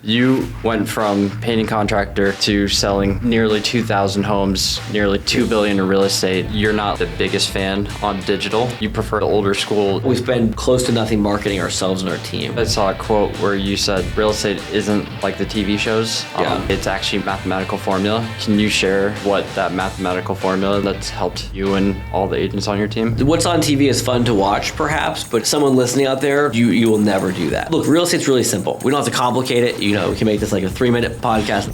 You went from painting contractor to selling nearly 2,000 homes, nearly $2 billion in real estate. You're not the biggest fan on digital. You prefer the older school. We spend close to nothing marketing ourselves and our team. I saw a quote where you said real estate isn't like the TV shows. Yeah. It's actually a mathematical formula. Can you share what that mathematical formula that's helped you and all the agents on your team? What's on TV is fun to watch, perhaps, but someone listening out there, you will never do that. Look, real estate's really simple. We don't have to complicate it. We can make this like a 3-minute podcast.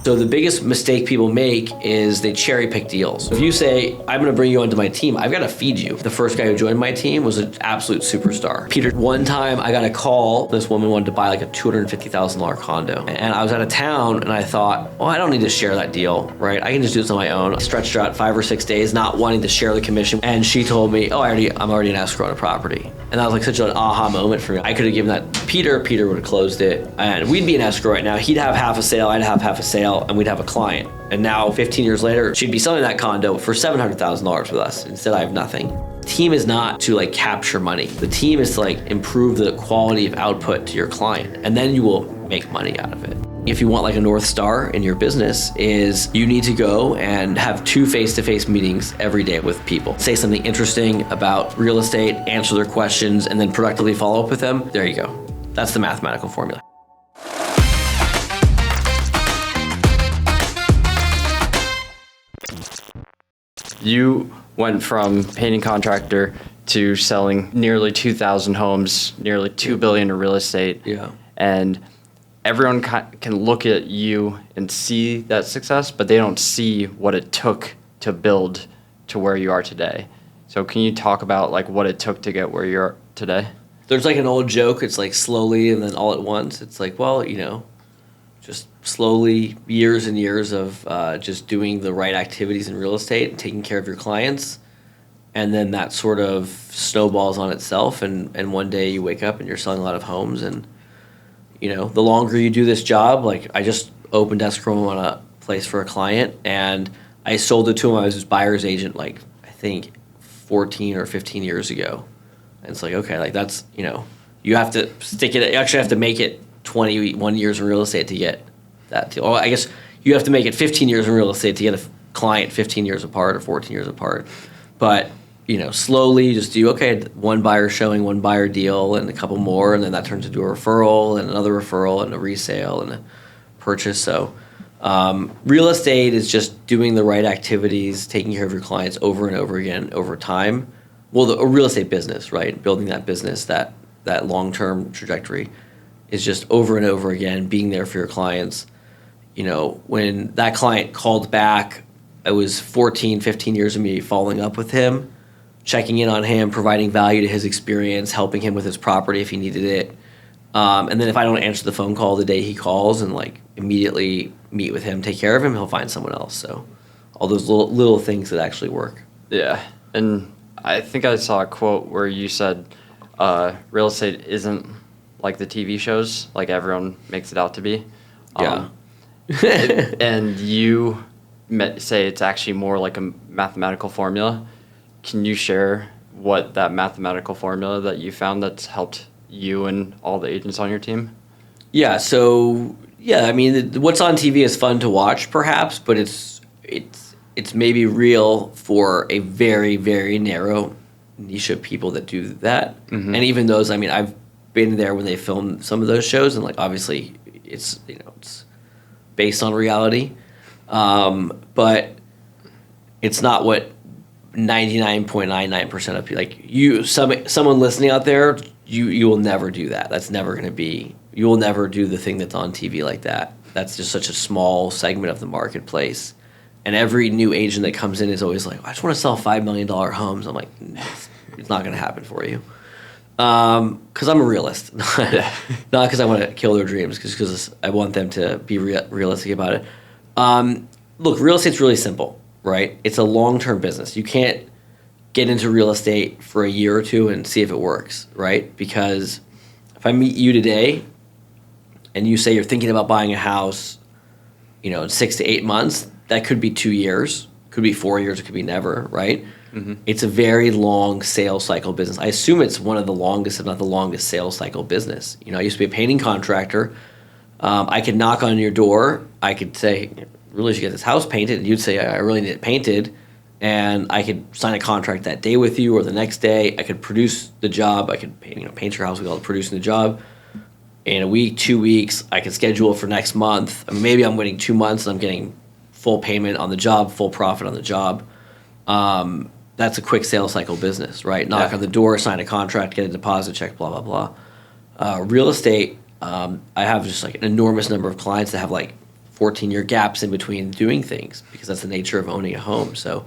So the biggest mistake people make is they cherry pick deals. If you say, I'm gonna bring you onto my team, I've gotta feed you. The first guy who joined my team was an absolute superstar. Peter, one time I got a call, this woman wanted to buy like a $250,000 condo. And I was out of town and I thought, well, I don't need to share that deal, right? I can just do this on my own. I stretched her out 5 or 6 days, not wanting to share the commission. And she told me, I'm already an escrow on a property. And that was like such an aha moment for me. I could have given that to Peter would have closed it, and we'd be in escrow right now. He'd have half a sale, I'd have half a sale, and we'd have a client. And now, 15 years later, she'd be selling that condo for $700,000 with us. Instead, I have nothing. The team is not to like capture money. The team is to like improve the quality of output to your client, and then you will make money out of it. If you want like a North Star in your business, is you need to go and have 2 face-to-face meetings every day with people. Say something interesting about real estate, answer their questions, and then productively follow up with them. There you go. That's the mathematical formula. You went from painting contractor to selling nearly 2,000 homes, nearly $2 billion in real estate. Yeah. And everyone can look at you and see that success, but they don't see what it took to build to where you are today. So can you talk about like what it took to get where you are today? There's like an old joke, it's like slowly and then all at once. It's like, well, just slowly, years and years of just doing the right activities in real estate and taking care of your clients. And then that sort of snowballs on itself. And one day you wake up and you're selling a lot of homes. And, the longer you do this job, like I just opened escrow on a place for a client and I sold it to him. I was his buyer's agent, like I think 14 or 15 years ago. And it's like, okay, like that's, you have to stick it, you actually have to make it 21 years in real estate to get that deal. Well, I guess you have to make it 15 years in real estate to get a client 15 years apart or 14 years apart. But, slowly just do, one buyer showing, one buyer deal and a couple more, and then that turns into a referral and another referral and a resale and a purchase. So real estate is just doing the right activities, taking care of your clients over and over again over time. Well, a real estate business, right? Building that business, that long-term trajectory is just over and over again, being there for your clients. When that client called back, it was 14, 15 years of me following up with him, checking in on him, providing value to his experience, helping him with his property if he needed it. And then if I don't answer the phone call the day he calls and like immediately meet with him, take care of him, he'll find someone else. So all those little things that actually work. Yeah. And I think I saw a quote where you said real estate isn't like the TV shows, like everyone makes it out to be. Yeah. And you say it's actually more like a mathematical formula. Can you share what that mathematical formula that you found that's helped you and all the agents on your team? Yeah. So what's on TV is fun to watch, perhaps, but it's maybe real for a very, very narrow niche of people that do that. Mm-hmm. And even those, I've been there when they filmed some of those shows, and like obviously it's based on reality, but it's not what 99.99% of people someone listening out there. You will never do that. That's never going to be. You will never do the thing that's on TV like that. That's just such a small segment of the marketplace. And every new agent that comes in is always like, I just want to sell $5 million homes. I'm like, it's not going to happen for you. Because I'm a realist. Not because I want to kill their dreams, because I want them to be realistic about it. Look, real estate's really simple, right? It's a long-term business. You can't get into real estate for a year or two and see if it works, right? Because if I meet you today and you say you're thinking about buying a house, in 6 to 8 months, that could be 2 years, could be 4 years, it could be never, right? Mm-hmm. It's a very long sales cycle business. I assume it's one of the longest, if not the longest, sales cycle business. I used to be a painting contractor. I could knock on your door. I could say, really should get this house painted. And you'd say, I really need it painted. And I could sign a contract that day with you or the next day. I could produce the job. I could paint your house. We call it producing the job. In a week, 2 weeks, I could schedule for next month. I mean, maybe I'm waiting 2 months and I'm getting full payment on the job, full profit on the job. That's a quick sales cycle business, right? Knock on the door, sign a contract, get a deposit check, blah, blah, blah. Real estate, I have just like an enormous number of clients that have like 14-year gaps in between doing things because that's the nature of owning a home. So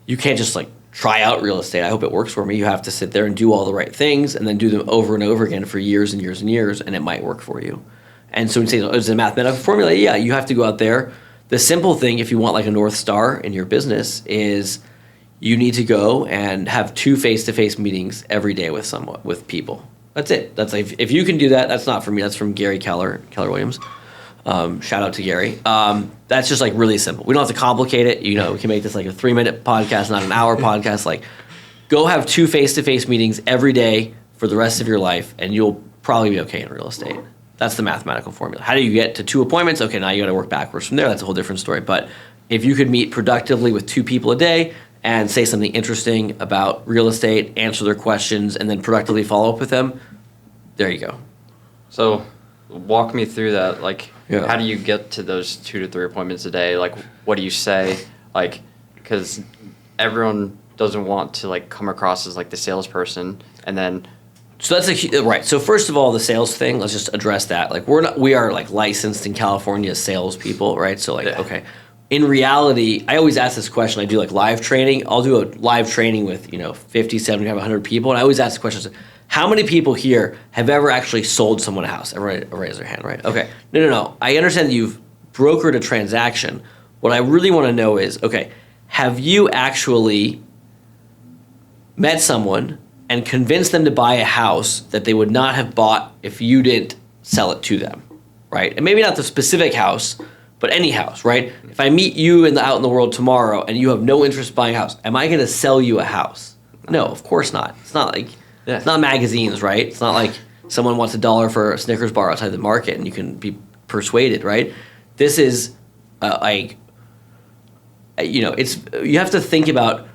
you can't just like try out real estate. I hope it works for me. You have to sit there and do all the right things and then do them over and over again for years and years and years, and it might work for you. And so when you say it's a mathematical formula, yeah, you have to go out there. The simple thing, if you want like a North Star in your business, is you need to go and have 2 face-to-face meetings every day with people. That's it. That's like, if you can do that, that's not from me. That's from Gary Keller, Keller Williams. Shout out to Gary. That's just like really simple. We don't have to complicate it. You know, we can make this like a 3-minute podcast, not an hour podcast. Like, go have 2 face-to-face meetings every day for the rest of your life, and you'll probably be okay in real estate. That's the mathematical formula. How do you get to 2 appointments? Okay, now you got to work backwards from there. That's a whole different story. But if you could meet productively with 2 people a day and say something interesting about real estate, answer their questions, and then productively follow up with them, there you go. So walk me through that. Like, Yeah. how do you get to those 2 to 3 appointments a day? Like, what do you say? Like, because everyone doesn't want to like come across as like the salesperson, and then. So that's right. So first of all, the sales thing. Let's just address that. Like, we are like licensed in California as salespeople, right? So like, okay. In reality, I always ask this question. I do like live training. I'll do a live training with 50, 70, 100 people, and I always ask the question: how many people here have ever actually sold someone a house? Everybody raise their hand, right? Okay. No. I understand that you've brokered a transaction. What I really want to know is, okay, have you actually met someone and convinced them to buy a house that they would not have bought if you didn't sell it to them, right? And maybe not the specific house, but any house, right? If I meet you out in the world tomorrow and you have no interest in buying a house, am I going to sell you a house? No, of course not. It's not like, it's not magazines, right? It's not like someone wants $1 for a Snickers bar outside the market and you can be persuaded, right? This is you have to think about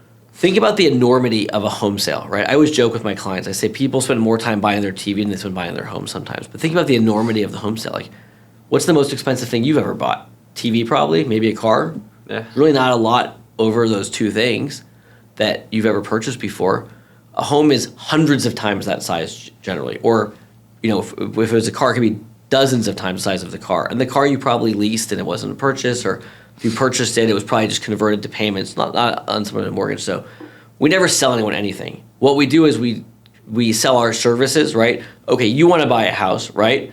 the enormity of a home sale, right? I always joke with my clients. I say people spend more time buying their TV than they spend buying their home sometimes. But think about the enormity of the home sale. Like, what's the most expensive thing you've ever bought? TV probably, maybe a car. Yeah. Really not a lot over those 2 things that you've ever purchased before. A home is hundreds of times that size generally. Or, if it was a car, it could be dozens of times the size of the car. And the car you probably leased and it wasn't a purchase, or if you purchased it, it was probably just converted to payments, not on someone a mortgage. So we never sell anyone anything. What we do is we sell our services, right? Okay, you want to buy a house, right?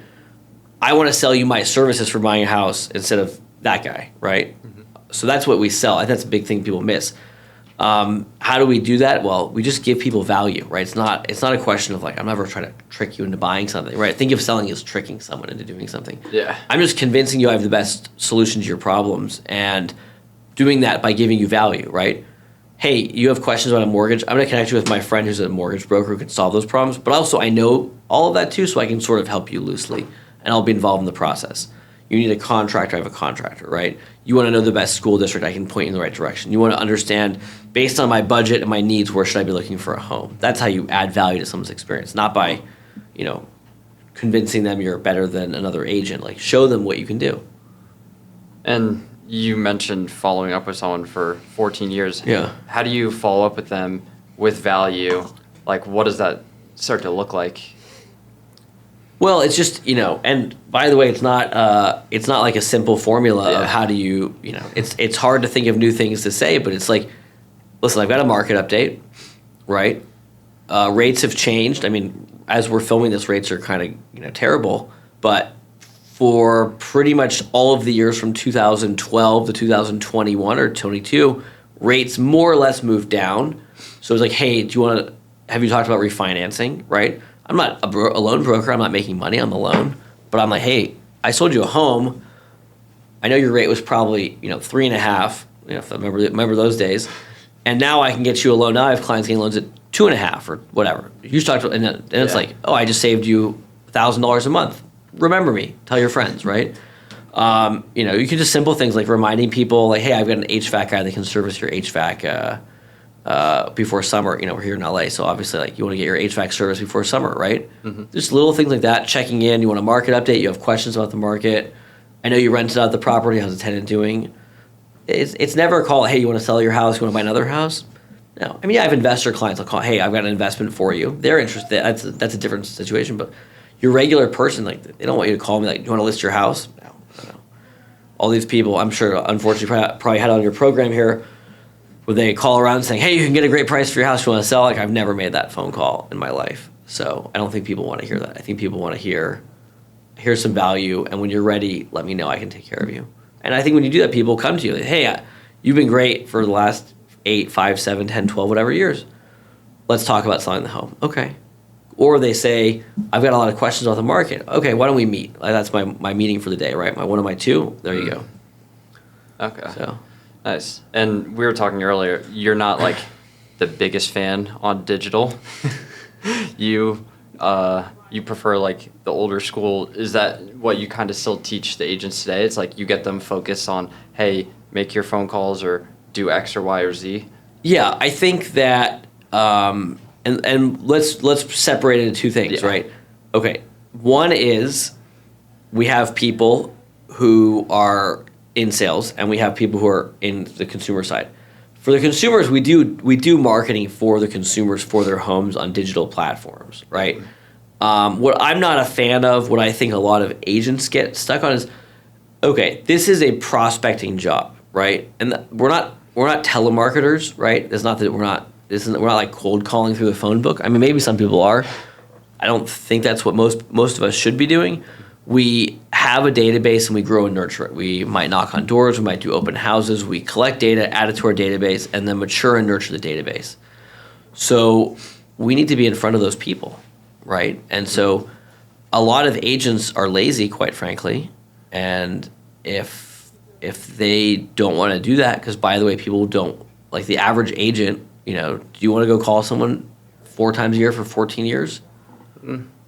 I want to sell you my services for buying a house instead of that guy, right? Mm-hmm. So that's what we sell. I think that's a big thing people miss. How do we do that? Well, we just give people value, right? It's not a question of like, I'm never trying to trick you into buying something, right? Think of selling as tricking someone into doing something. Yeah. I'm just convincing you I have the best solution to your problems and doing that by giving you value, right? Hey, you have questions about a mortgage. I'm going to connect you with my friend who's a mortgage broker who can solve those problems. But also I know all of that too, so I can sort of help you loosely and I'll be involved in the process. You need a contractor, I have a contractor, right? You want to know the best school district, I can point you in the right direction. You want to understand, based on my budget and my needs, where should I be looking for a home? That's how you add value to someone's experience, not by, convincing them you're better than another agent. Like, show them what you can do. And you mentioned following up with someone for 14 years. Yeah. How do you follow up with them with value? Like, what does that start to look like? Well, it's just, and by the way, it's not like a simple formula of how do you, it's hard to think of new things to say, but it's like, listen, I've got a market update, right? Rates have changed. I mean, as we're filming this, rates are kind of, terrible, but for pretty much all of the years from 2012 to 2021 or 22, rates more or less moved down. So it's like, hey, have you talked about refinancing, right? I'm not a loan broker. I'm not making money on the loan. But I'm like, hey, I sold you a home. I know your rate was probably 3.5. If I remember those days. And now I can get you a loan. Now I have clients getting loans at 2.5 or whatever. You talked about, and it's like, oh, I just saved you $1,000 a month. remember me, tell your friends, right? You can just simple things like reminding people, like, hey, I've got an HVAC guy that can service your HVAC before summer. We're here in LA, so obviously, like, you want to get your HVAC service before summer, right? Mm-hmm. Just little things like that. Checking in. You want a market update. You have questions about the market. I know you rented out the property. How's the tenant doing? It's never a call. Hey, you want to sell your house? You want to buy another house? No. I have investor clients. I'll call. Hey, I've got an investment for you. They're interested. That's a different situation. But your regular person, like, they don't want you to call me like, you want to list your house? No. All these people, I'm sure, unfortunately, probably had on your program here, where they call around saying, hey, you can get a great price for your house, you want to sell? Like, I've never made that phone call in my life. So I don't think people want to hear that. I think people want to hear some value, and when you're ready, let me know. I can take care of you. And I think when you do that, people come to you. Like, hey, you've been great for the last 8, 5, 7, 10, 12, whatever years. Let's talk about selling the home. Okay. Or they say, I've got a lot of questions about the market. Okay, why don't we meet? Like, that's my meeting for the day, right? My one of my two. There you go. Okay. So nice. And we were talking earlier, you're not like the biggest fan on digital. You prefer like the older school. Is that what you kind of still teach the agents today? It's like you get them focused on, hey, make your phone calls or do X or Y or Z? Yeah, I think that and let's separate it into two things, right? Okay. One is we have people who are in sales and we have people who are in the consumer side. For the consumers, we do marketing for the consumers for their homes on digital platforms, right? What I'm not a fan of, what I think a lot of agents get stuck on is, okay, this is a prospecting job, right? And we're not telemarketers, right? It's not that we're not like cold calling through the phone book. Maybe some people are. I don't think that's what most of us should be doing. We have a database and we grow and nurture it. We might knock on doors, we might do open houses, we collect data, add it to our database, and then mature and nurture the database. So we need to be in front of those people, right? And so a lot of agents are lazy, quite frankly, and if they don't want to do that, because by the way, people don't, like the average agent, do you want to go call someone 4 times a year for 14 years?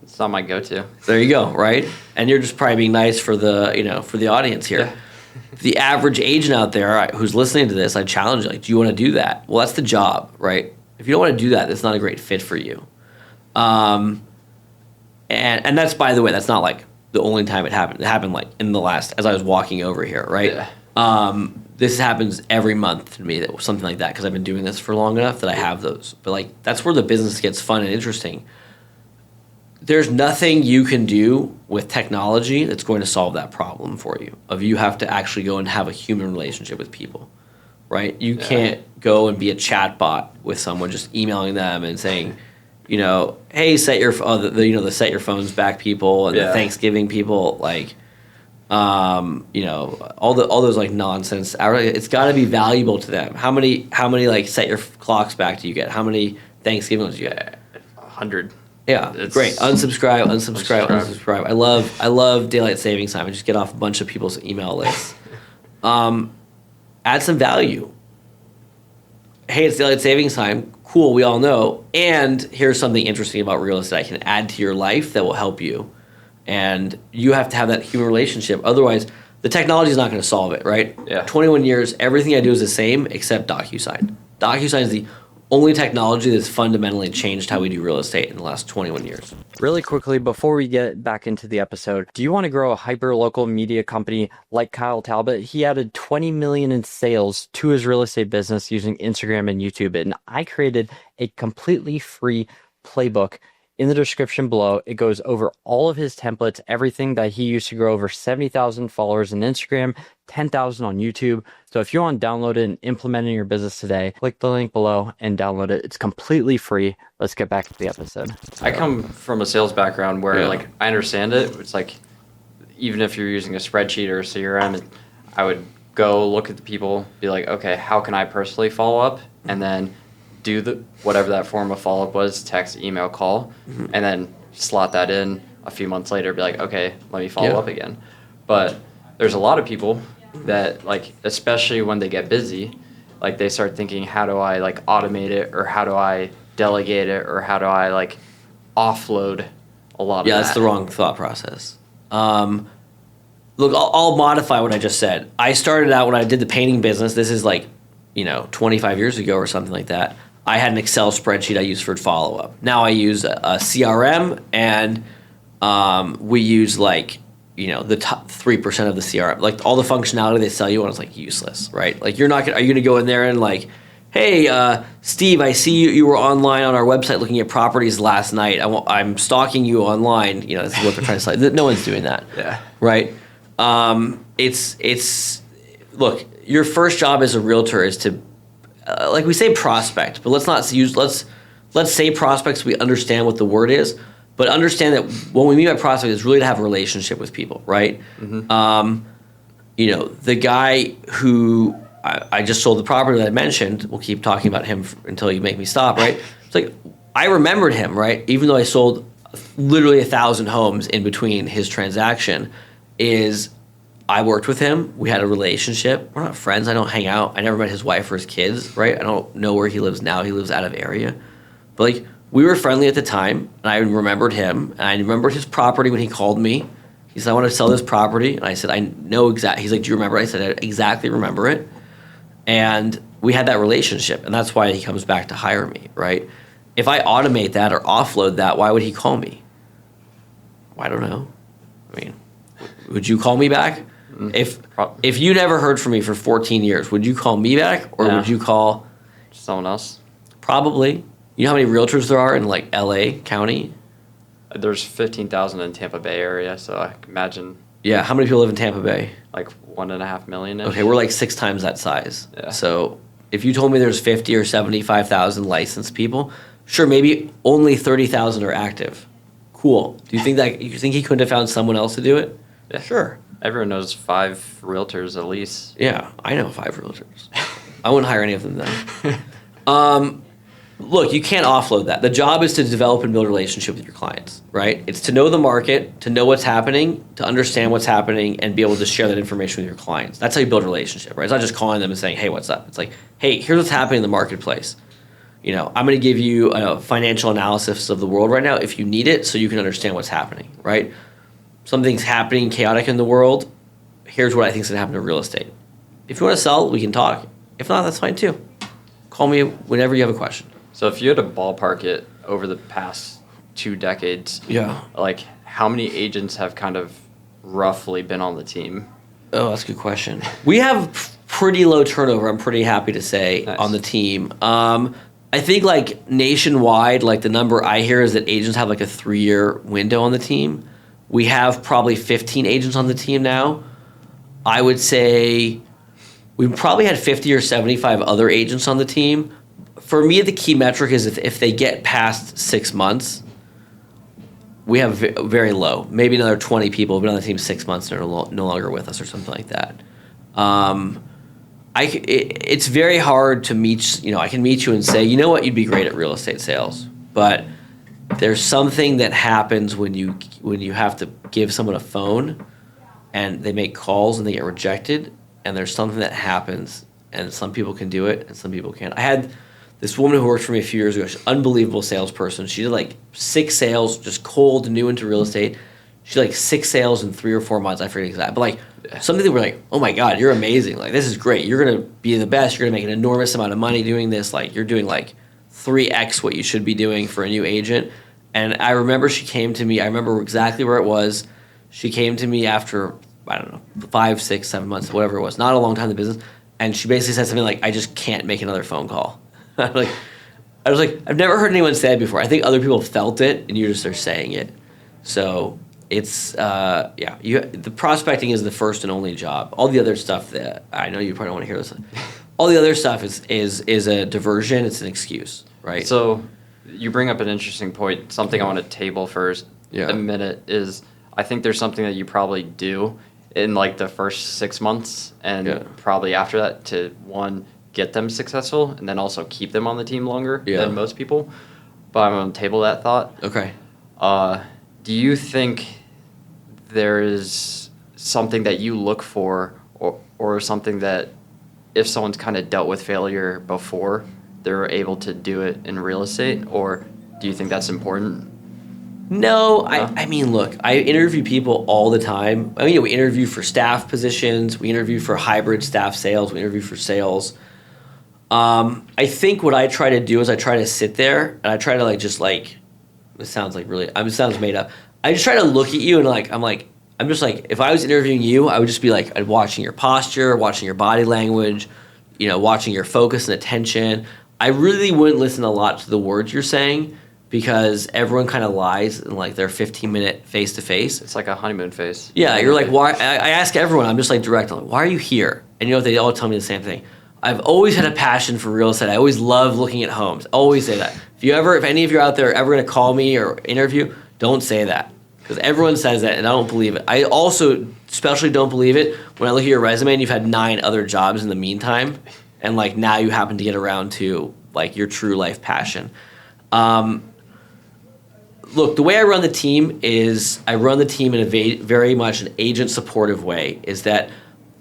It's not my go-to. There you go, right? And you're just probably being nice for the audience here. Yeah. The average agent out there who's listening to this, I challenge you, like, do you want to do that? Well, that's the job, right? If you don't want to do that, that's not a great fit for you. And that's, by the way, that's not like the only time it happened. It happened like in the last, as I was walking over here, right? Yeah. This happens every month to me, something like that, because I've been doing this for long enough that I have those. But like, that's where the business gets fun and interesting. There's nothing you can do with technology that's going to solve that problem for you. You have to actually go and have a human relationship with people, right? You can't go and be a chat bot with someone, just emailing them and saying, hey, set your the set your phones back people and the Thanksgiving people, like, all those like nonsense. It's got to be valuable to them. How many like set your clocks back do you get? How many Thanksgiving ones do you get? 100. Yeah, it's great. Unsubscribe. I love daylight savings time. I just get off a bunch of people's email lists. Add some value. Hey, it's daylight savings time. Cool, we all know. And here's something interesting about real estate I can add to your life that will help you. And you have to have that human relationship. Otherwise, the technology is not going to solve it, right? Yeah. 21 years, everything I do is the same except DocuSign. DocuSign is the only technology that's fundamentally changed how we do real estate in the last 21 years. Really quickly, before we get back into the episode, do you want to grow a hyper-local media company like Kyle Talbot? He added $20 million in sales to his real estate business using Instagram and YouTube, and I created a completely free playbook. In the description below, it goes over all of his templates, everything that he used to grow over 70,000 followers on Instagram, 10,000 on YouTube. So if you want to download it and implement it in your business today, click the link below and download it. It's completely free. Let's get back to the episode. I come from a sales background where like I understand it. It's like even if you're using a spreadsheet or a CRM, I would go look at the people, be like, okay, how can I personally follow up? And then do whatever that form of follow-up was, text, email, call, and then slot that in a few months later, be like, okay, let me follow up again. But there's a lot of people that, like, especially when they get busy, like, they start thinking, how do I, like, automate it, or how do I delegate it, or how do I, like, offload a lot of that? Yeah, that's the wrong thought process. Look, I'll modify what I just said. I started out when I did the painting business. This is like, 25 years ago or something like that. I had an Excel spreadsheet I used for follow-up. Now I use a CRM, and we use the top 3% of the CRM. Like all the functionality they sell you on is like useless, right? Like are you going to go in there and like, hey, Steve, I see you were online on our website looking at properties last night. I'm stalking you online. This is what they're trying to sell. No one's doing that. Yeah. Right? Look, your first job as a realtor is to, like we say prospect, but let's say prospects, we understand what the word is, but understand that what we mean by prospect is really to have a relationship with people, right? Mm-hmm. The guy who I just sold the property that I mentioned, we'll keep talking about him until you make me stop, right? It's like, I remembered him, right? Even though I sold literally 1,000 homes in between his transaction, I worked with him. We had a relationship. We're not friends. I don't hang out. I never met his wife or his kids, right? I don't know where he lives now. He lives out of area. But we were friendly at the time, and I remembered him, and I remembered his property when he called me. He said, I want to sell this property. And I said, I know exactly. He's like, do you remember? I said, I exactly remember it. And we had that relationship, and that's why he comes back to hire me, right? If I automate that or offload that, why would he call me? I don't know. I mean, would you call me back? If you never heard from me for 14 years, would you call me back, or would you call someone else? Probably. You know how many realtors there are in like LA County? There's 15,000 in Tampa Bay area, so I can imagine. Yeah, how many people live in Tampa Bay? Like 1.5 million. Okay, we're like 6 times that size. Yeah. So if you told me there's 50 or 75,000 licensed people, sure, maybe only 30,000 are active. Cool. Do you think he couldn't have found someone else to do it? Yeah. Sure. Everyone knows 5 realtors at least. Yeah, I know 5 realtors. I wouldn't hire any of them then. Look, you can't offload that. The job is to develop and build a relationship with your clients, right? It's to know the market, to know what's happening, to understand what's happening, and be able to share that information with your clients. That's how you build a relationship, right? It's not just calling them and saying, hey, what's up? It's like, hey, here's what's happening in the marketplace. I'm going to give you a financial analysis of the world right now if you need it, so you can understand what's happening, right? Something's happening chaotic in the world. Here's what I think is going to happen to real estate. If you want to sell, we can talk. If not, that's fine too. Call me whenever you have a question. So if you had to ballpark it over the past 2 decades, like how many agents have kind of roughly been on the team? Oh, that's a good question. We have pretty low turnover, I'm pretty happy to say, nice. On the team. I think like nationwide, like the number I hear is that agents have like a 3-year window on the team. We have probably 15 agents on the team now. I would say we probably had 50 or 75 other agents on the team. For me, the key metric is if they get past 6 months, we have very low. Maybe another 20 people have been on the team 6 months and are no longer with us or something like that. It's very hard to meet. I can meet you and say, you know what, you'd be great at real estate sales, but there's something that happens when you have to give someone a phone and they make calls and they get rejected, and there's something that happens, and some people can do it and some people can't. I had this woman who worked for me a few years ago. She's an unbelievable salesperson. She did like 6 sales, just cold, new into real estate. She did like 6 sales in 3 or 4 months. I forget exactly. But like something that we're like, oh my God, you're amazing. Like, this is great. You're going to be the best. You're going to make an enormous amount of money doing this. Like, you're doing like 3x what you should be doing for a new agent. And I remember she came to me. I remember exactly where it was. She came to me after, I don't know, 5, 6, 7 months, whatever it was. Not a long time in the business. And she basically said something like, I just can't make another phone call. I was like, I've never heard anyone say it before. I think other people felt it, and you just are saying it. So it's, the prospecting is the first and only job. All the other stuff that, I know you probably don't want to hear this. All the other stuff is a diversion. It's an excuse, right? So you bring up an interesting point. Something I want to table for a minute is, I think there's something that you probably do in like the first 6 months and probably after that to, one, get them successful and then also keep them on the team longer than most people. But I'm going to table that thought. Okay. Do you think there is something that you look for or something that if someone's kind of dealt with failure before, they're able to do it in real estate? Or do you think that's important? No, I mean, look, I interview people all the time. I mean, we interview for staff positions. We interview for hybrid staff sales. We interview for sales. I think what I try to do is I try to sit there and I try to it sounds like really, it sounds made up. I just try to look at you and I'm just like, if I was interviewing you, I would just be like watching your posture, watching your body language, watching your focus and attention. I really wouldn't listen a lot to the words you're saying because everyone kind of lies in like their 15-minute face-to-face. It's like a honeymoon phase. Yeah, you're like, why? I ask everyone, I'm just like direct, I'm like, why are you here? And they all tell me the same thing. I've always had a passion for real estate. I always love looking at homes. Always say that. If any of you out there are ever going to call me or interview, don't say that. Because everyone says that, and I don't believe it. I also especially don't believe it when I look at your resume and you've had 9 other jobs in the meantime, and like now you happen to get around to like your true life passion. Look, the way I run the team is I run the team in a very much an agent supportive way. Is that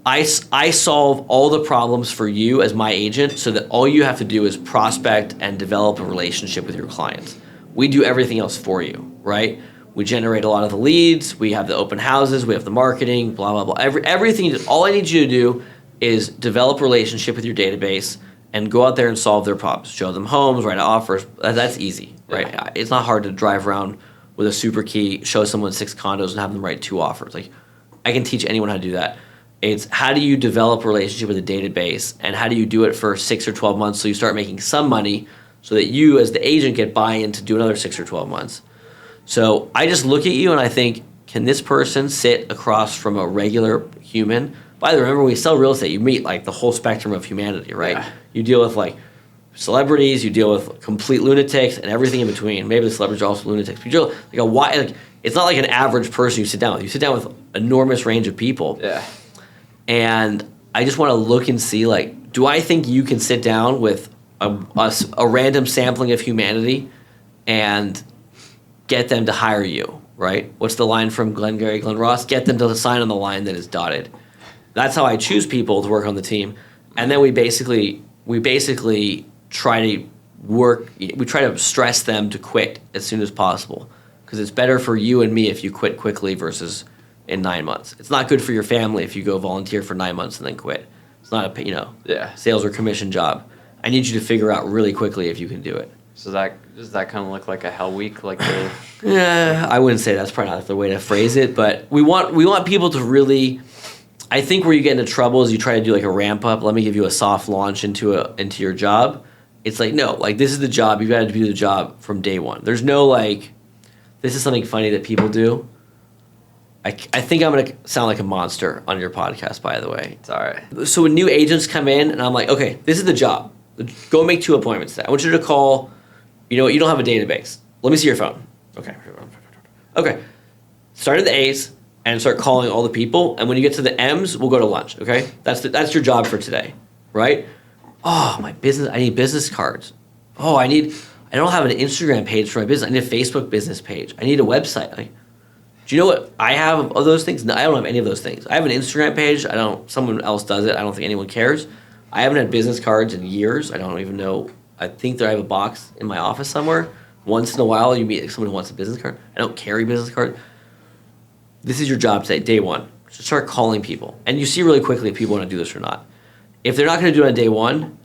I solve all the problems for you as my agent, so that all you have to do is prospect and develop a relationship with your clients. We do everything else for you, right? We generate a lot of the leads. We have the open houses. We have the marketing. Blah blah blah. Everything. All I need you to do is develop a relationship with your database and go out there and solve their problems. Show them homes, write offers. That's easy, right? Yeah. It's not hard to drive around with a super key, show someone 6 condos, and have them write 2 offers. Like, I can teach anyone how to do that. It's how do you develop a relationship with a database, and how do you do it for 6 or 12 months so you start making some money so that you as the agent get buy-in to do another 6 or 12 months. So I just look at you and I think, can this person sit across from a regular human? By the way, remember when we sell real estate, you meet like the whole spectrum of humanity, right? Yeah. You deal with like celebrities, you deal with complete lunatics, and everything in between. Maybe the celebrities are also lunatics. But you deal it's not like an average person you sit down with. You sit down with an enormous range of people. Yeah. And I just want to look and see, like, do I think you can sit down with a random sampling of humanity and get them to hire you, right? What's the line from Glenn Ross? Get them to sign on the line that is dotted. That's how I choose people to work on the team. And then we basically try to stress them to quit as soon as possible, because it's better for you and me if you quit quickly versus in 9 months. It's not good for your family if you go volunteer for 9 months and then quit. It's not a sales or commission job. I need you to figure out really quickly if you can do it. So does that kind of look like a hell week? Yeah, I wouldn't say that's probably not the way to phrase it, but we want people to really. I think where you get into trouble is you try to do like a ramp up. Let me give you a soft launch into your job. It's like, no, like this is the job. You've got to do the job from day one. There's no like, this is something funny that people do. I think I'm going to sound like a monster on your podcast, by the way. It's all right. So when new agents come in and I'm like, okay, this is the job. Go make 2 appointments today. I want you to call, you don't have a database. Let me see your phone. Okay. Start at the A's and start calling all the people. And when you get to the M's, we'll go to lunch, okay? That's your job for today, right? Oh, I need business cards. Oh, I don't have an Instagram page for my business. I need a Facebook business page. I need a website. Do you know what I have of those things? No, I don't have any of those things. I have an Instagram page. Someone else does it. I don't think anyone cares. I haven't had business cards in years. I don't even know. I think that I have a box in my office somewhere. Once in a while, you meet someone who wants a business card. I don't carry business cards. This is your job today, day one. Just start calling people. And you see really quickly if people want to do this or not. If they're not going to do it on day one,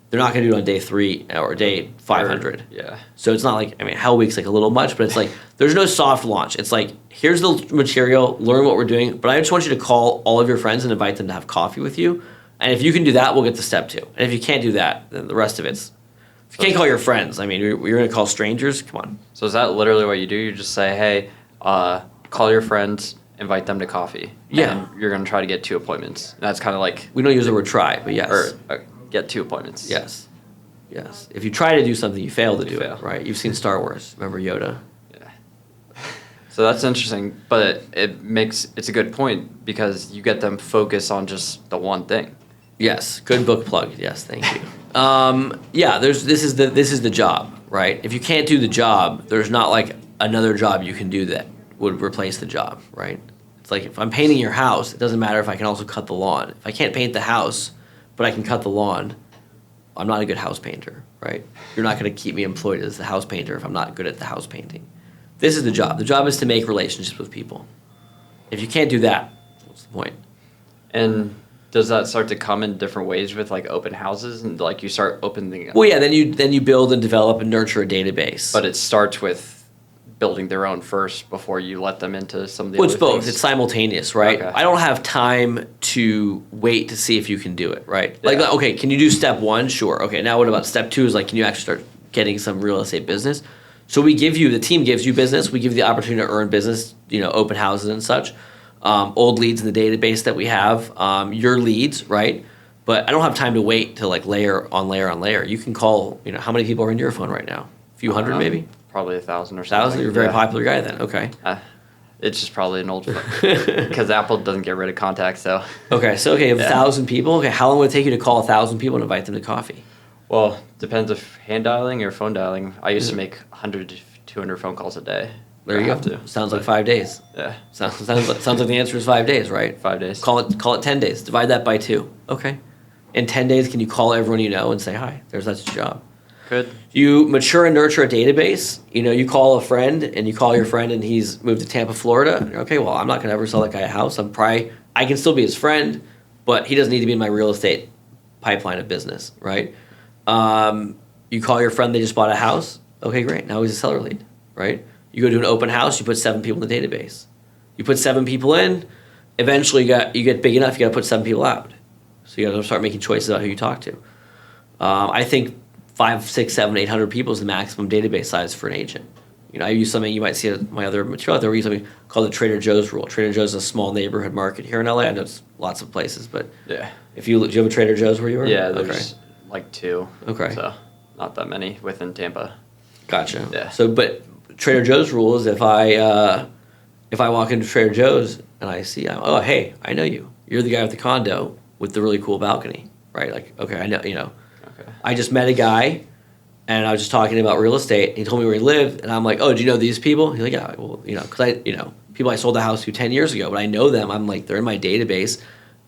they're not going to do it on day 3 or day 500. Yeah. So it's not like, Hell Week's like a little much, but it's like, there's no soft launch. It's like, here's the material, learn what we're doing, but I just want you to call all of your friends and invite them to have coffee with you. And if you can do that, we'll get to step 2. And if you can't do that, then the rest of it's, if you can't call your friends, you're going to call strangers, come on. So is that literally what you do? You just say, hey, call your friends, invite them to coffee. Yeah. And you're going to try to get 2 appointments. And that's kind of like... We don't use the word try, but yes. Or get 2 appointments. Yes. If you try to do something, you fail to do it, right? You've seen Star Wars. Remember Yoda? Yeah. So that's interesting, but it's a good point because you get them focused on just the one thing. Yes. Good book plug. Yes, thank you. This is the job, right? If you can't do the job, there's not like another job you can do that would replace the job, right? It's like if I'm painting your house, it doesn't matter if I can also cut the lawn. If I can't paint the house, but I can cut the lawn, I'm not a good house painter, right? You're not going to keep me employed as the house painter if I'm not good at the house painting. This is the job. The job is to make relationships with people. If you can't do that, what's the point? And does that start to come in different ways with like open houses and like you start opening? Well, yeah. Then you build and develop and nurture a database. But it starts with building their own first before you let them into some of the Well, other it's both. things? It's simultaneous, right? Okay. I don't have time to wait to see if you can do it, right? Like, Yeah. okay, can you do step one? Sure. Okay, now what about step two? Is like, can you actually start getting some real estate business? So the team gives you business. We give you the opportunity to earn business, open houses and such. Old leads in the database that we have, your leads, right? But I don't have time to wait to like layer on layer on layer. You can call, how many people are in your phone right now? A few hundred maybe? Probably 1,000 or something. 1,000? You're a very Yeah. popular guy then. Okay. It's just probably an old because Apple doesn't get rid of contacts. So Okay, so you have Yeah. 1,000 people. Okay, how long would it take you to call 1,000 people and invite them to coffee? well, depends if hand dialing or phone dialing. I used to make 100 to 200 phone calls a day. There you I go. have to. Sounds like 5 days. Yeah, Sounds like the answer is 5 days, right? 5 days. Call it 10 days. Divide that by 2. Okay. In 10 days, can you call everyone you know and say hi? That's your job. Good. You mature and nurture a database. You call a friend and you call your friend and he's moved to Tampa, Florida. Okay, well, I'm not going to ever sell that guy a house. I can still be his friend, but he doesn't need to be in my real estate pipeline of business, right? You call your friend, they just bought a house. Okay, great. Now he's a seller lead, right? You go to an open house, you put 7 people in the database. You put 7 people in, eventually you get big enough, you got to put 7 people out. So you got to start making choices about who you talk to. I think 5, 6, 7, 800 people is the maximum database size for an agent. I use something you might see in my other material out there. We use something called the Trader Joe's rule. Trader Joe's is a small neighborhood market here in LA. I know it's lots of places, but Yeah. do you have a Trader Joe's where you are? Yeah, there's like 2. Okay. So not that many within Tampa. Gotcha. Yeah. So, but Trader Joe's rule is if I walk into Trader Joe's and I see, oh, hey, I know you. You're the guy with the condo with the really cool balcony, right? Like, okay, I know, Okay. I just met a guy and I was just talking about real estate. He told me where he lived and I'm like, oh, do you know these people? He's like, yeah, well, because people I sold the house to 10 years ago, but I know them. I'm like, they're in my database.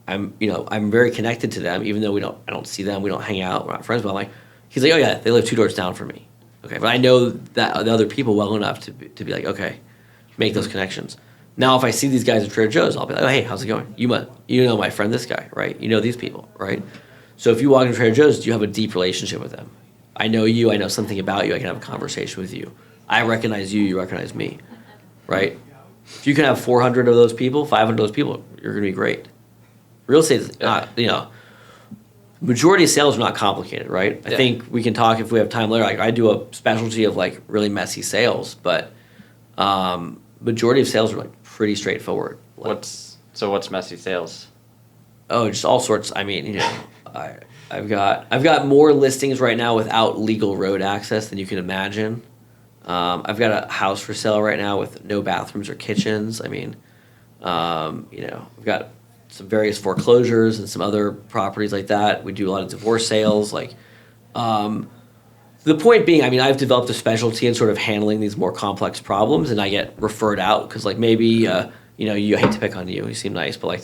I'm very connected to them, even though I don't see them. We don't hang out. We're not friends, but I'm like, he's like, oh yeah, they live 2 doors down from me. Okay, but I know that the other people well enough to be like, okay, make those connections. Now, if I see these guys at Trader Joe's, I'll be like, oh, hey, how's it going? You know my friend, this guy, right? You know these people, right? So if you walk into Trader Joe's, you have a deep relationship with them. I know you. I know something about you. I can have a conversation with you. I recognize you. You recognize me, right? If you can have 400 of those people, 500 of those people, you're going to be great. Real estate is not, majority of sales are not complicated, right? I think we can talk if we have time later. Like I do a specialty of like really messy sales, but majority of sales are like pretty straightforward. Like, What's messy sales? oh, just all sorts. I mean, I've got more listings right now without legal road access than you can imagine. I've got a house for sale right now with no bathrooms or kitchens. I mean, we've got some various foreclosures and some other properties like that. We do a lot of divorce sales. Like, the point being, I mean, I've developed a specialty in sort of handling these more complex problems, and I get referred out because, like, maybe you hate to pick on you. You seem nice, but like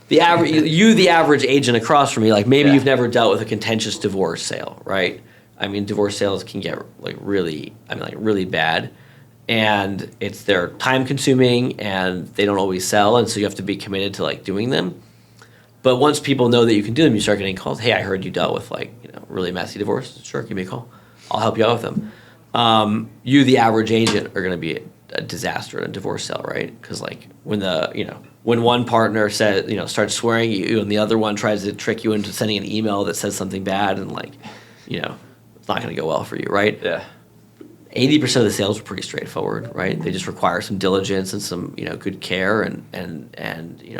the average agent across from me, like maybe you've never dealt with a contentious divorce sale, right? I mean, divorce sales can get really bad, and they're time consuming and they don't always sell, and so you have to be committed to like doing them. But once people know that you can do them, you start getting calls. Hey, I heard you dealt with really messy divorce. Sure, give me a call. I'll help you out with them. You, the average agent, are going to be a disaster in a divorce sale, right? Because like when one partner starts swearing at you and the other one tries to trick you into sending an email that says something bad, and it's not going to go well for you, right? Yeah. 80% of the sales are pretty straightforward, right? They just require some diligence and some good care and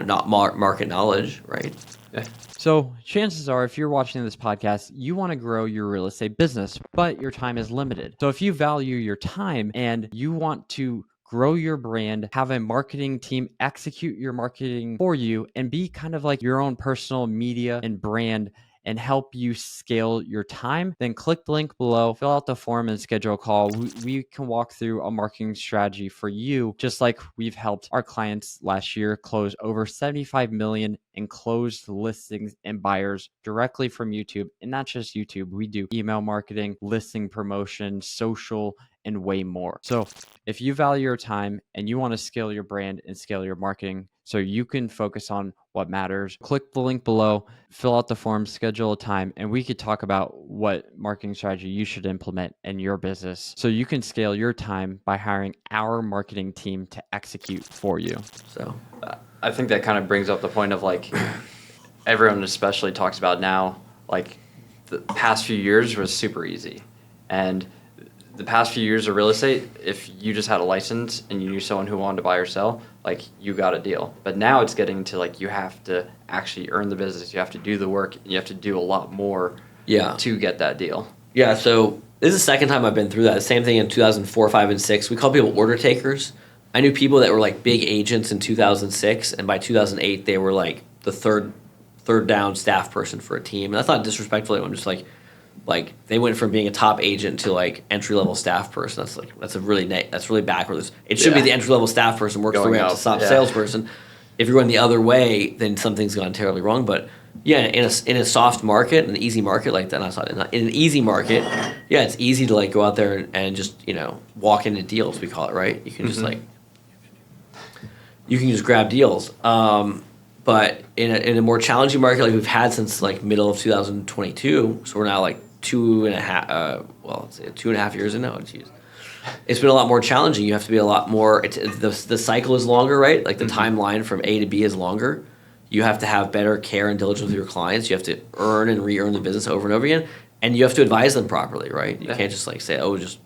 not market knowledge, right? Yeah. So chances are, if you're watching this podcast, you want to grow your real estate business, but your time is limited. So if you value your time and you want to grow your brand, have a marketing team execute your marketing for you, and be kind of like your own personal media and brand and help you scale your time, then click the link below, fill out the form, and schedule a call. We can walk through a marketing strategy for you, just like we've helped our clients last year close over 75 million in closed listings and buyers directly from YouTube. And not just YouTube, we do email marketing, listing promotion, social, and way more. So if you value your time and you want to scale your brand and scale your marketing so you can focus on what matters, click the link below, fill out the form, schedule a time, and we could talk about what marketing strategy you should implement in your business so you can scale your time by hiring our marketing team to execute for you. So I think that kind of brings up the point of like everyone especially talks about now, like the past few years was super easy. And the past few years of real estate, if you just had a license and you knew someone who wanted to buy or sell, like you got a deal. But now it's getting to like you have to actually earn the business, you have to do the work, and you have to do a lot more to get that deal. Yeah, so this is the second time I've been through that. The same thing in 2004, 5, and 6. We called people order takers. I knew people that were like big agents in 2006, and by 2008 they were like the third down staff person for a team. And that's not disrespectful. I'm just like they went from being a top agent to like entry level staff person. That's really backwards. It should be the entry level staff person works their way up to top salesperson. If you're going the other way, then something's gone terribly wrong. But yeah, in a soft market, an easy market like that, in an easy market, yeah, it's easy to like go out there and just walk into deals. We call it, right. You can just you can just grab deals. But in a more challenging market like we've had since like middle of 2022, so we're now like 2.5 years in now. Geez. It's been a lot more challenging. You have to be a lot more. The cycle is longer, right? Like the timeline from A to B is longer. You have to have better care and diligence with your clients. You have to earn and re-earn the business over and over again, and you have to advise them properly, right? You can't just like say, "Oh, just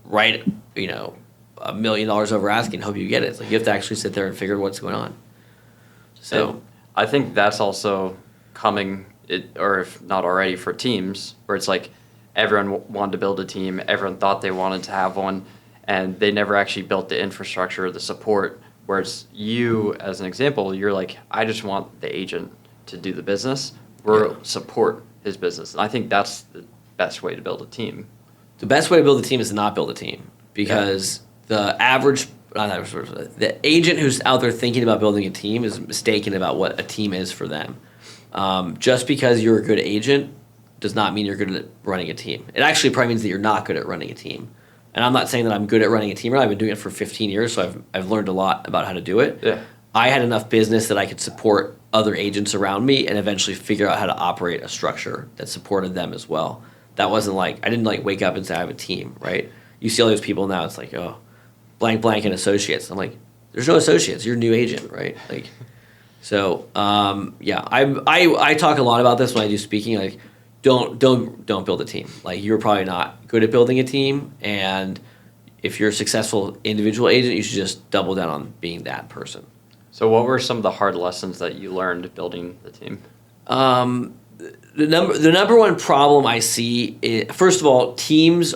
write $1 million over asking, hope you get it." It's like you have to actually sit there and figure what's going on. So I think that's also coming, or if not already, for teams where it's like everyone wanted to build a team, everyone thought they wanted to have one, and they never actually built the infrastructure, the support. Whereas you, as an example, you're like, I just want the agent to do the business. We'll support his business. And I think that's the best way to build a team. The best way to build a team is to not build a team because the agent who's out there thinking about building a team is mistaken about what a team is for them. Just because you're a good agent does not mean you're good at running a team. It actually probably means that you're not good at running a team. And I'm not saying that I'm good at running a team. I've been doing it for 15 years, so I've learned a lot about how to do it. Yeah. I had enough business that I could support other agents around me and eventually figure out how to operate a structure that supported them as well. That wasn't like, I didn't like wake up and say I have a team, right? You see all those people now, it's like, oh, blank and associates. I'm like, there's no associates. You're a new agent, right? Like, so I talk a lot about this when I do speaking. Like, don't build a team. Like, you're probably not good at building a team, and if you're a successful individual agent, you should just double down on being that person. So, what were some of the hard lessons that you learned building the team? The number one problem I see is, first of all, teams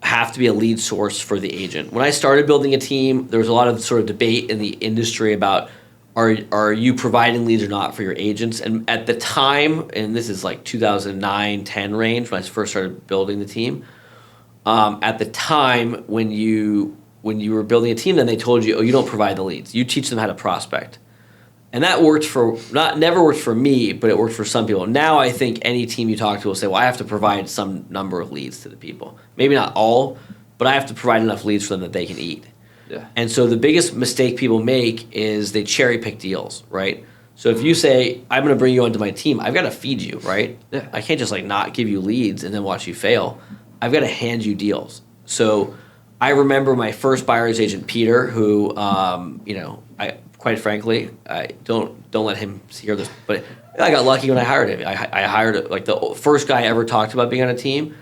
have to be a lead source for the agent. When I started building a team, there was a lot of sort of debate in the industry about are you providing leads or not for your agents? And at the time, and this is like 2009, 10 range when I first started building the team, at the time when you were building a team, then they told you, oh, you don't provide the leads. You teach them how to prospect. And that never worked for me, but it worked for some people. Now I think any team you talk to will say, well, I have to provide some number of leads to the people. Maybe not all, but I have to provide enough leads for them that they can eat. Yeah. And so the biggest mistake people make is they cherry pick deals, right? So if you say, I'm going to bring you onto my team, I've got to feed you, right? Yeah. I can't just like not give you leads and then watch you fail. I've got to hand you deals. So I remember my first buyer's agent, Peter, who, quite frankly, I don't let him hear this, but I got lucky when I hired him. I hired like the first guy I ever talked about being on a team,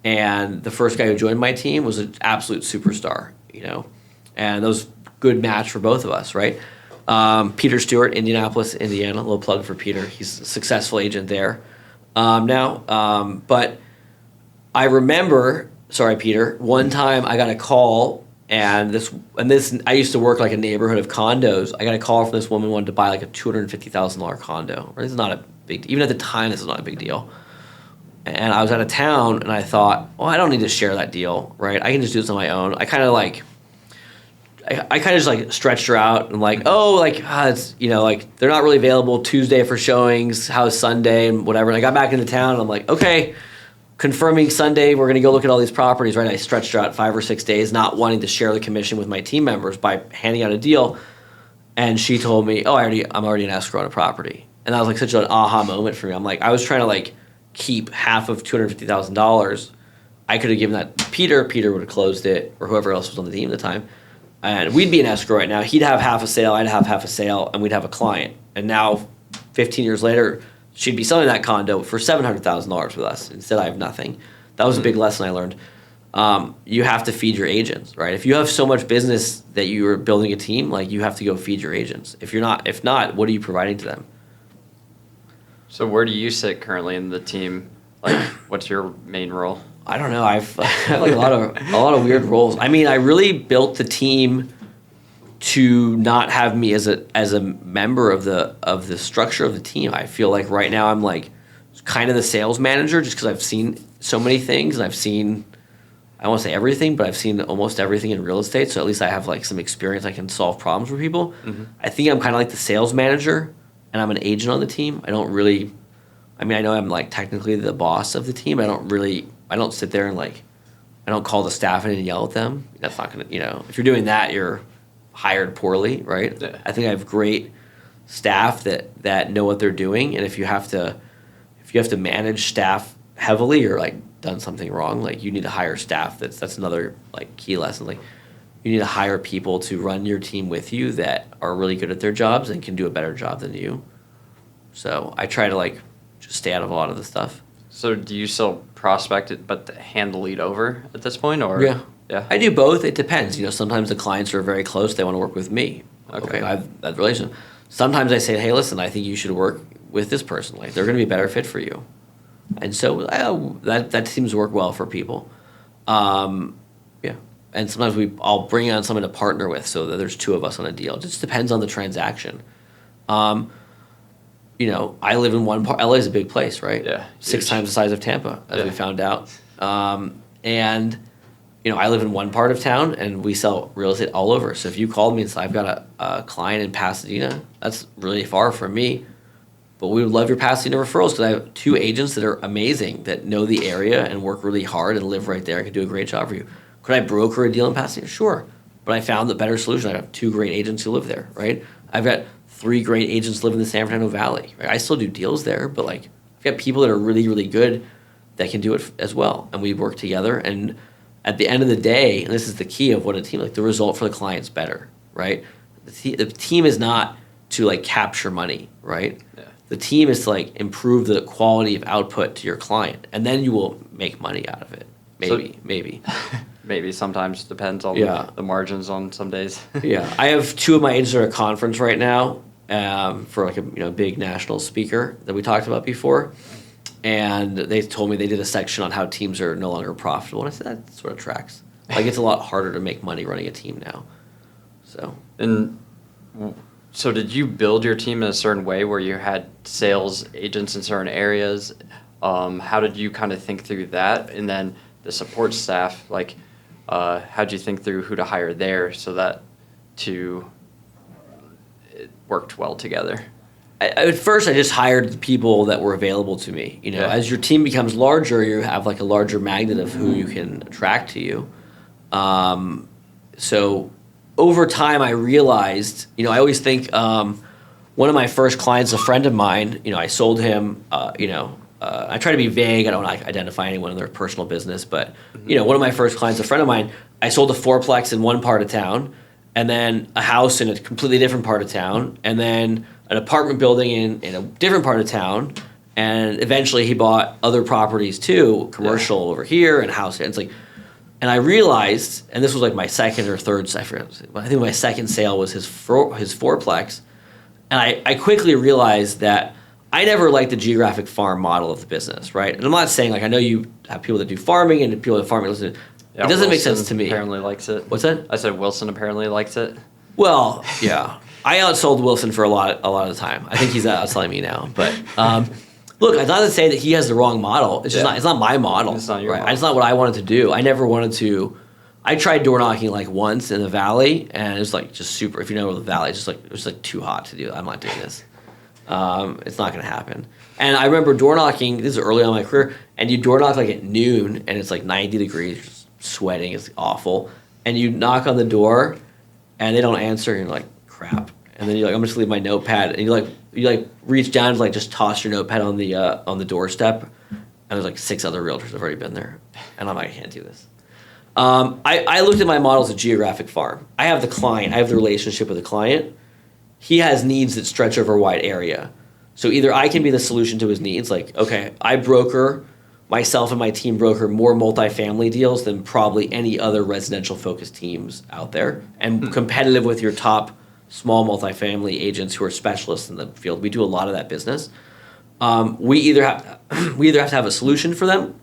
and the first guy who joined my team was an absolute superstar, and that was a good match for both of us, right? Peter Stewart, Indianapolis, Indiana. A little plug for Peter. He's a successful agent there now. But I remember, sorry, Peter, one time I got a call. And this, I used to work like a neighborhood of condos. I got a call from this woman who wanted to buy like a $250,000 condo. This is not a big, even at the time, this is not a big deal. And I was out of town, and I thought, well, I don't need to share that deal, right? I can just do this on my own. I kind of just like stretched her out and like, it's like they're not really available Tuesday for showings. How's Sunday and whatever. And I got back into town, and I'm like, okay, confirming Sunday, we're going to go look at all these properties, right? I stretched out 5 or 6 days, not wanting to share the commission with my team members by handing out a deal. And she told me, oh, I'm already in escrow on a property. And that was like such an aha moment for me. I'm like, I was trying to like keep half of $250,000. I could have given that to Peter. Peter would have closed it, or whoever else was on the team at the time. And we'd be in escrow right now. He'd have half a sale, I'd have half a sale, and we'd have a client. And now, 15 years later, she'd be selling that condo for $700,000 with us. Instead, I have nothing. That was a big lesson I learned. You have to feed your agents, right? If you have so much business that you are building a team, like you have to go feed your agents. If not, what are you providing to them? So where do you sit currently in the team? Like, what's your main role? I don't know. I have like a lot of weird roles. I mean, I really built the team to not have me as a member of the structure of the team. I feel like right now I'm like kind of the sales manager, just because I've seen so many things, and I've seen, I won't say everything, but I've seen almost everything in real estate. So at least I have like some experience. I can solve problems for people. Mm-hmm. I think I'm kind of like the sales manager, and I'm an agent on the team. I know I'm like technically the boss of the team. I don't sit there and like, I don't call the staff in and yell at them. That's not gonna, if you're doing that, you're hired poorly, right? Yeah. I think I have great staff that know what they're doing, and if you have to manage staff heavily or like done something wrong, like you need to hire staff. That's another like key lesson. Like you need to hire people to run your team with you that are really good at their jobs and can do a better job than you. So I try to like just stay out of a lot of the stuff. So do you still prospect it, but hand the lead over at this point, or? Yeah. I do both. It depends. Sometimes the clients are very close. They want to work with me. Okay. I have that relationship. Sometimes I say, hey, listen, I think you should work with this person. Like they're going to be a better fit for you. And so that seems to work well for people. Yeah. And sometimes I'll bring on someone to partner with so that there's two of us on a deal. It just depends on the transaction. I live in one part. LA is a big place, right? Yeah. 6 times the size of Tampa, as we found out. And I live in one part of town, and we sell real estate all over. So if you called me and said, I've got a client in Pasadena, that's really far from me. But we would love your Pasadena referrals, because I have 2 agents that are amazing, that know the area and work really hard and live right there and can do a great job for you. Could I broker a deal in Pasadena? Sure. But I found the better solution. I have 2 great agents who live there, right? I've got 3 great agents live in the San Fernando Valley. Right? I still do deals there, but like I've got people that are really, really good that can do it as well. And we work together. And at the end of the day, and this is the key of what a team, like the result for the client's better, right? The team is not to like capture money, right? Yeah. The team is to like improve the quality of output to your client, and then you will make money out of it. Maybe. Maybe sometimes depends on the margins on some days. Yeah, I have 2 of my agents at a conference right now for like a big national speaker that we talked about before. And they told me they did a section on how teams are no longer profitable. And I said, that sort of tracks. Like, it's a lot harder to make money running a team now. So did you build your team in a certain way where you had sales agents in certain areas? How did you kind of think through that? And then the support staff, like, how did you think through who to hire there so that it worked well together? At first, I just hired the people that were available to me. As your team becomes larger, you have like a larger magnet of who you can attract to you. So over time, I realized, I always think one of my first clients, a friend of mine, I sold him, I try to be vague. I don't like identify anyone in their personal business, but one of my first clients, a friend of mine, I sold a 4-plex in one part of town, and then a house in a completely different part of town, and then an apartment building in a different part of town, and eventually he bought other properties too, commercial over here and a house. And and I realized, and this was like my second or third, I forget, I think my second sale was his 4-plex, and I quickly realized that I never liked the geographic farm model of the business, right? And I'm not saying, like, I know you have people that do farming and people that farming. It doesn't make sense to me. Apparently likes it. What's that? I said Wilson apparently likes it. Well, yeah. I outsold Wilson for a lot of the time. I think he's outselling me now. But look, it's not to say that he has the wrong model. It's just not. It's not my model. It's not your model. It's not what I wanted to do. I never wanted to. I tried door knocking like once in the valley, and it was like just super. If you know the valley, it's just like it was like too hot to do. I'm not doing this. It's not going to happen. And I remember door knocking, this is early on in my career, and you door knock like at noon, and it's like 90 degrees, just sweating, it's awful. And you knock on the door, and they don't answer, and you're like, crap. And then you're like, I'm just leave my notepad, and you reach down to like just toss your notepad on the doorstep, and there's like 6 other realtors have already been there, and I'm like, I can't do this. I looked at my model as a geographic farm. I have the client, I have the relationship with the client. He has needs that stretch over a wide area. So either I can be the solution to his needs, like, okay, myself and my team broker more multifamily deals than probably any other residential focused teams out there, and competitive with your top small multifamily agents who are specialists in the field. We do a lot of that business. We either have to have a solution for them,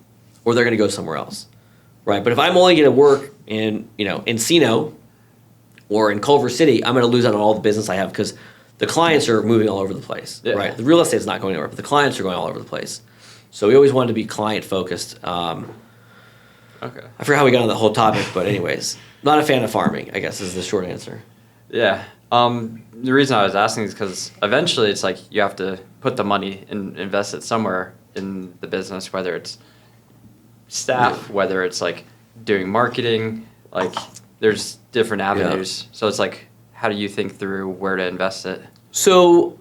or they're going to go somewhere else, right? But if I'm only going to work in Encino or in Culver City, I'm going to lose out on all the business I have because the clients are moving all over the place, right? The real estate's not going anywhere, but the clients are going all over the place. So we always wanted to be client focused. Okay. I forgot how we got on that whole topic, but anyways, not a fan of farming, I guess is the short answer. Yeah. The reason I was asking is because eventually it's like you have to put the money and invest it somewhere in the business, whether it's staff, whether it's like doing marketing, like there's different avenues. Yeah. So it's like, how do you think through where to invest it? So,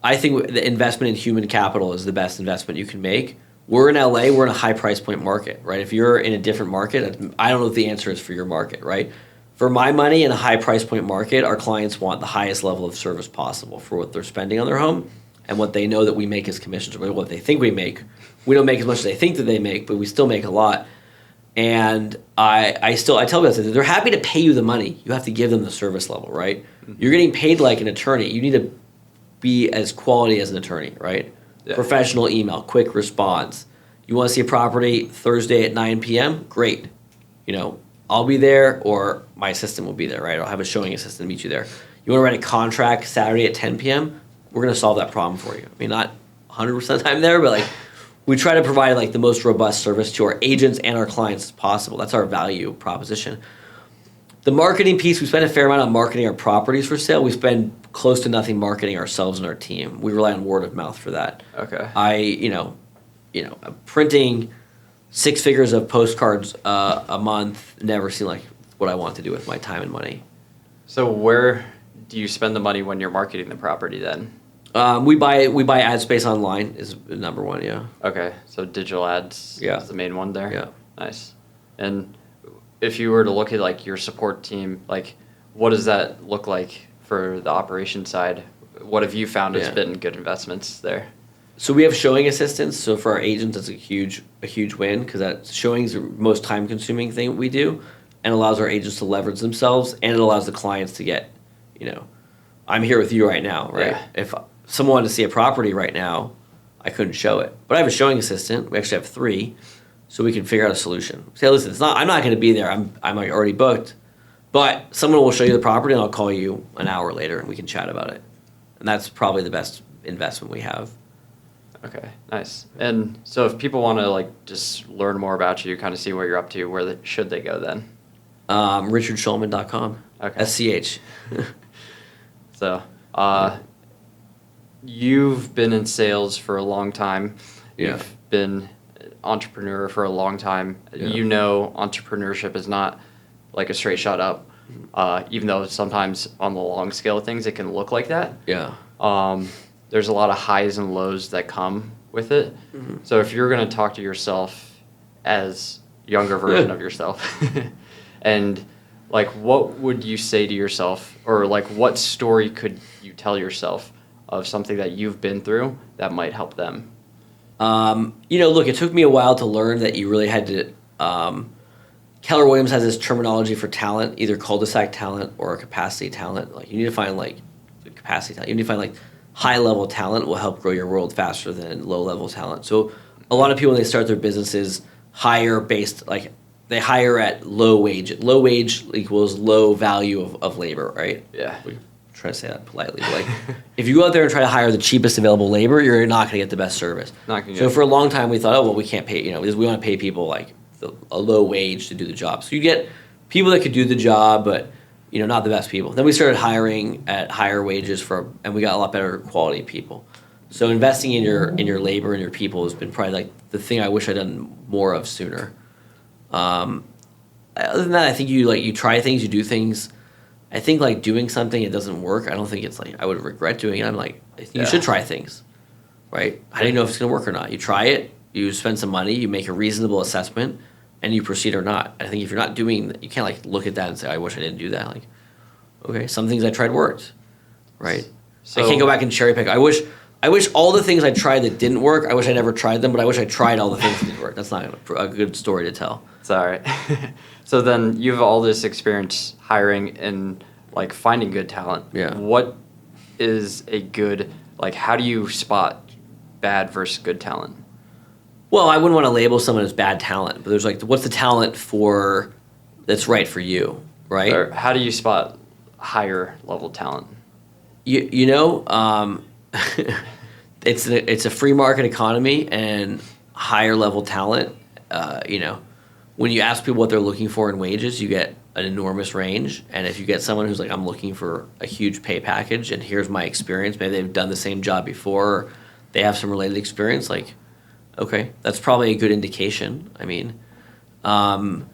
I think the investment in human capital is the best investment you can make. We're in LA, we're in a high price point market, right? If you're in a different market, I don't know what the answer is for your market, right? For my money in a high price point market, our clients want the highest level of service possible for what they're spending on their home and what they know that we make as commissions, or what they think we make. We don't make as much as they think that they make, but we still make a lot. And I tell guys that they're happy to pay you the money. You have to give them the service level, right? Mm-hmm. You're getting paid like an attorney. You need to be as quality as an attorney, right? Yeah. Professional email, quick response. You want to see a property Thursday at 9 p.m.? Great. I'll be there, or my assistant will be there, right? I'll have a showing assistant meet you there. You want to write a contract Saturday at 10 p.m.? We're going to solve that problem for you. I mean, not 100% of the time there, but like we try to provide like the most robust service to our agents and our clients as possible. That's our value proposition. The marketing piece, we spend a fair amount on marketing our properties for sale. We spend close to nothing marketing ourselves and our team. We rely on word of mouth for that. Okay. I'm printing 6 figures of postcards a month. Never seemed like what I want to do with my time and money. So where do you spend the money when you're marketing the property then? We buy ad space online is number one, yeah. Okay, so digital ads is the main one there? Yeah. Nice. And if you were to look at like your support team, like what does that look like for the operation side? What have you found has been good investments there? So we have showing assistants. So for our agents, that's a huge win because that showing is the most time consuming thing we do, and allows our agents to leverage themselves, and it allows the clients to get, I'm here with you right now, right? Yeah. If someone wanted to see a property right now, I couldn't show it, but I have a showing assistant. We actually have 3. So we can figure out a solution. Say, listen, I'm not going to be there. I'm like already booked, but someone will show you the property, and I'll call you an hour later, and we can chat about it. And that's probably the best investment we have. Okay, nice. And so if people want to like just learn more about you, kind of see what you're up to, where should they go then? RichardSchulman.com. Okay. SCH. So, you've been in sales for a long time. Yeah. You've been entrepreneur for a long time. Yeah. Entrepreneurship is not like a straight shot up, even though sometimes on the long scale of things it can look like that. Yeah. There's a lot of highs and lows that come with it. Mm-hmm. So if you're going to talk to yourself as younger version of yourself and like what would you say to yourself, or like what story could you tell yourself of something that you've been through that might help them? Look, it took me a while to learn that you really had to, Keller Williams has this terminology for talent, either cul-de-sac talent or capacity talent. Like you need to find like capacity talent. You need to find like high level talent will help grow your world faster than low level talent. So a lot of people when they start their businesses hire based, like they hire at low wage. Low wage equals low value of labor, right? Yeah. We try to say that politely. But like, if you go out there and try to hire the cheapest available labor, you're not going to get the best service. So for a long time, we thought, we can't pay. We want to pay people like a low wage to do the job. So you get people that could do the job, but not the best people. Then we started hiring at higher wages and we got a lot better quality people. So investing in your labor and your people has been probably like the thing I wish I'd done more of sooner. Other than that, I think you try things, you do things. I think like doing something, it doesn't work. I don't think it's like I would regret doing it. I'm like, I think you should try things, right? How do you know if it's going to work or not? You try it, you spend some money, you make a reasonable assessment, and you proceed or not. I think if you're not doing, you can't like look at that and say, I wish I didn't do that. Like, okay, some things I tried worked, right? So I can't go back and cherry pick. I wish all the things I tried that didn't work, I wish I never tried them, but I wish I tried all the things that didn't work. That's not a good story to tell. It's all right. So then you have all this experience hiring and like finding good talent. Yeah. What is a good, like, how do you spot bad versus good talent? Well, I wouldn't want to label someone as bad talent, but there's like, what's the talent that's right for you, right? Or how do you spot higher level talent? It's a free market economy, and higher level talent, when you ask people what they're looking for in wages, you get an enormous range. And if you get someone who's like, I'm looking for a huge pay package and here's my experience, maybe they've done the same job before, or they have some related experience, like, okay, that's probably a good indication. I mean, for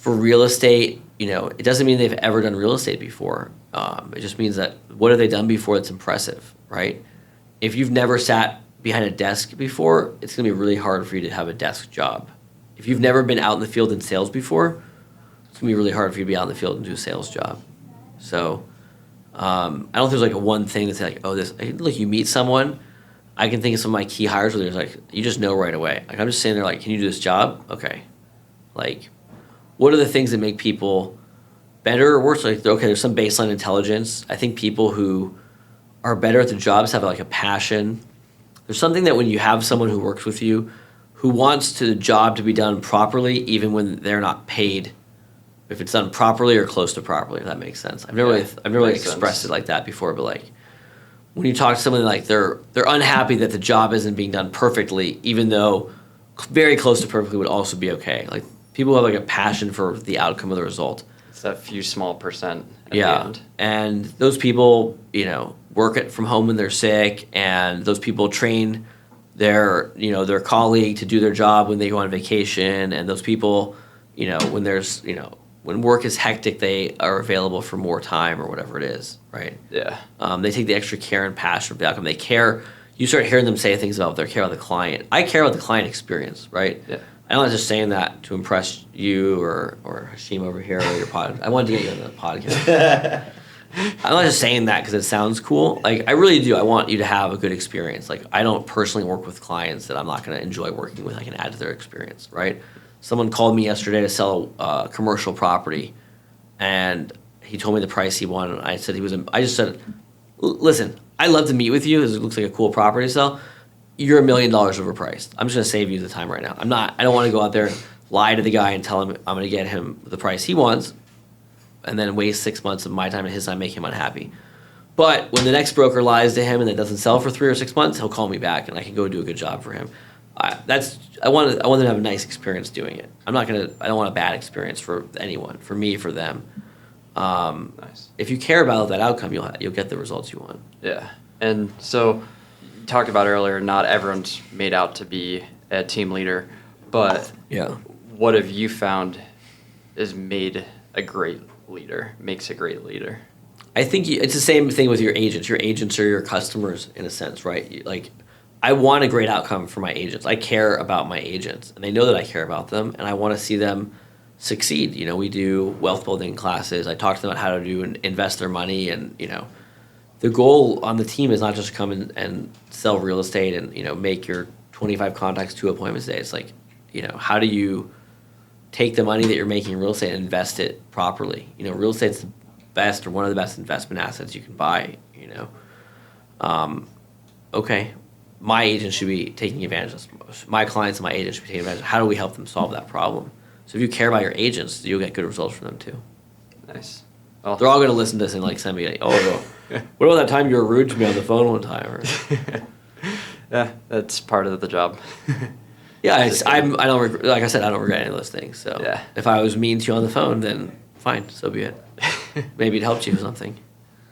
real estate, it doesn't mean they've ever done real estate before. It just means that what have they done before that's impressive, right? If you've never sat behind a desk before, it's going to be really hard for you to have a desk job. If you've never been out in the field in sales before, it's going to be really hard for you to be out in the field and do a sales job. So I don't think there's like a one thing that's like, look, you meet someone, I can think of some of my key hires where there's like, you just know right away. Like I'm just sitting there like, can you do this job? Okay. Like, what are the things that make people better or worse? Like, okay, there's some baseline intelligence. I think people who are better at the jobs have like a passion. There's something that when you have someone who works with you who wants the job to be done properly, even when they're not paid, if it's done properly or close to properly, if that makes sense. I've never really expressed it like that before, but like when you talk to someone like they're unhappy that the job isn't being done perfectly, even though very close to perfectly would also be okay. Like people have like a passion for the outcome of the result. It's that few small percent at the end. And those people, work from home when they're sick, and those people train their colleague to do their job when they go on vacation, and those people, when work is hectic, they are available for more time or whatever it is, right? Yeah. They take the extra care and passion for the outcome. They care. You start hearing them say things about their care about the client. I care about the client experience, right? Yeah. I'm not just saying that to impress you or Hashim over here or your pod. I wanted to get you on the podcast. I'm not just saying that because it sounds cool. Like, I really do. I want you to have a good experience. Like, I don't personally work with clients that I'm not going to enjoy working with. I can add to their experience, right? Someone called me yesterday to sell a commercial property, and he told me the price he wanted. I just said, listen, I'd love to meet with you. It looks like a cool property to sell. You're $1 million overpriced. I'm just going to save you the time right now. I don't want to go out there, lie to the guy and tell him I'm going to get him the price he wants, and then waste 6 months of my time and his time, make him unhappy. But when the next broker lies to him and it doesn't sell for 3 or 6 months, he'll call me back and I can go do a good job for him. I want them to have a nice experience doing it. I don't want a bad experience for anyone, for me, for them. Nice. If you care about that outcome, you'll get the results you want. Yeah. And so you talked about earlier, not everyone's made out to be a team leader, but what have you found is makes a great leader? I think it's the same thing with your agents. Your agents are your customers in a sense, right? Like, I want a great outcome for my agents. I care about my agents, and they know that I care about them, and I want to see them succeed. We do wealth building classes. I talk to them about how to do and invest their money, and the goal on the team is not just to come in and sell real estate and make your 25 contacts, 2 appointments a day. It's like, how do you take the money that you're making in real estate and invest it properly? Real estate's the best or one of the best investment assets you can buy. Okay, my agents should be taking advantage of this. My clients and my agents should be taking advantage of. How do we help them solve that problem? So if you care about your agents, you'll get good results from them too. Nice. Well, they're all going to listen to this and like send me, what about that time you were rude to me on the phone one time? Or, yeah, that's part of the job. Yeah, I don't regret any of those things. So if I was mean to you on the phone, then fine, so be it. Maybe it helped you with something.